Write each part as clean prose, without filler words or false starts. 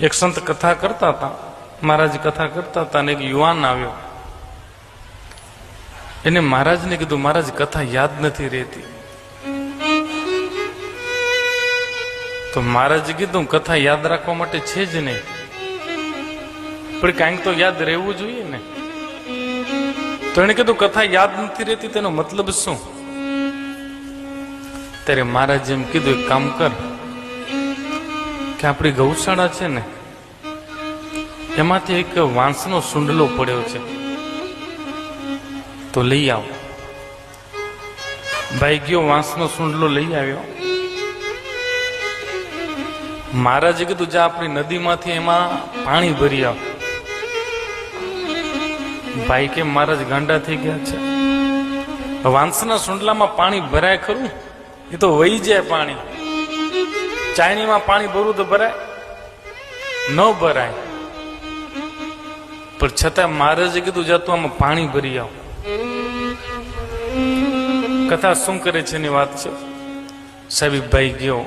એક સંત કથા કરતા હતા, મહારાજ કથા કરતા હતા અને એક યુવાન આવ્યો. એને મહારાજને કીધું, મહારાજ કથા યાદ નથી રહેતી. તો મહારાજે કીધું, કથા યાદ રાખવા માટે છે જ નહીં, પણ કાંઈક તો યાદ રહેવું જોઈએ ને. તો એને કીધું, કથા યાદ નથી રહેતી તેનો મતલબ શું? ત્યારે મહારાજે એમ કીધું, એક કામ કર કે આપણી ગૌશાળા છે ને એમાંથી એક વાંસનો સૂંડલો પડ્યો છે, તો લઈ આવો. ભાઈ ગયો, વાંસનો સૂંડલો લઈ આવ્યો. મહારાજે કીધું, જા આપણી નદીમાંથી એમાં પાણી ભરી આવ. ભાઈ કે મહારાજ ગાંડા થઈ ગયા છે, વાંસના સૂંડલામાં પાણી ભરાય ખરું? એ તો વહી જાય પાણી. ચાયણીમાં પાણી ભરવું તો ભરાય? ન ભરાય. પણ છતાં મહારાજે કીધું, જા તું આમાં પાણી ભરી આવ. કથા શું કરે છે એની વાત છે. સાહેબ ભાઈ ગયો,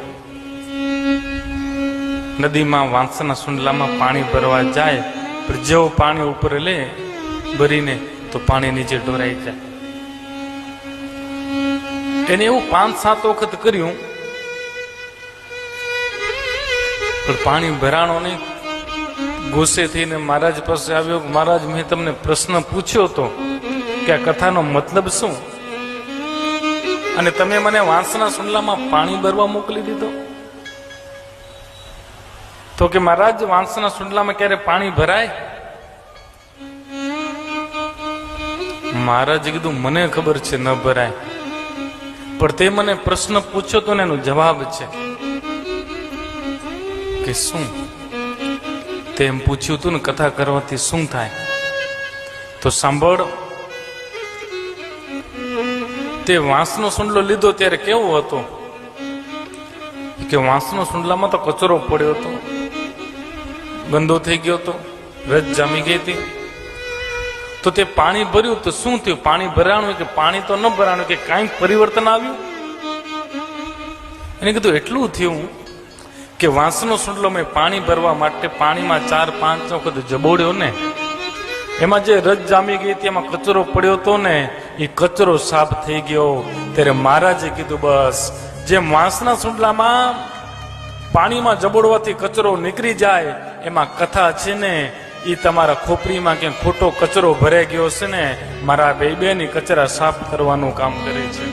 નદીમાં વાંસના સૂંડલામાં પાણી ભરવા જાય, પણ જેવો પાણી ઉપર લે ભરીને તો પાણી નીચે ઢોરાઈ જાય. એને એવું 5-7 વખત કર્યું, પણ પાણી ભરાણો નહીં. ગુસ્સે થઈને મહારાજ પાસે આવ્યો, મહારાજ મેં તમને પ્રશ્ન પૂછ્યો હતો કે આ કથાનો મતલબ શું, અને તમે મને વાંસના સૂંડલામાં પાણી ભરવા મોકલી દીધો. તો કે મહારાજ, વાંસના સૂંડલામાં ક્યારે પાણી ભરાય? મહારાજે કીધું, મને ખબર છે ન ભરાય, પણ તે મને પ્રશ્ન પૂછ્યો તો ને એનો જવાબ છે. કે શું? તેમ પૂછ્યું તું ને કથા કરવાથી શું થાય? તો સાંભળ. તે વાંસનો સૂંડલો લીધો ત્યારે કેવો હતો કે વાંસનો સૂંડલામાં તો કચરો પડ્યો હતો, ગંદો થઈ ગયો હતો, રજ જામી ગઈ હતી. તો તે પાણી ભર્યું તો શું થયું? પાણી ભરાણું કે પાણી તો ન ભરાણું, કે કાંઈક પરિવર્તન આવ્યું? એને કીધું, એટલું થયું કે વાંસનો સૂંડલો મેં પાણી ભરવા માટે પાણીમાં 4-5 વખત જબોડ્યો ને, એમાં જે રજ જામી ગઈ હતી, એમાં કચરો પડ્યો હતો ને, એ કચરો સાફ થઈ ગયો. ત્યારે મહારાજે કીધું, બસ જેમ વાંસના સૂંડલામાં પાણીમાં જબોડવાથી કચરો નીકળી જાય, એમાં કથા છે ને એ તમારા ખોપરીમાં ક્યાંક ખોટો કચરો ભરાઈ ગયો છે ને, મારા બેની કચરા સાફ કરવાનું કામ કરે છે.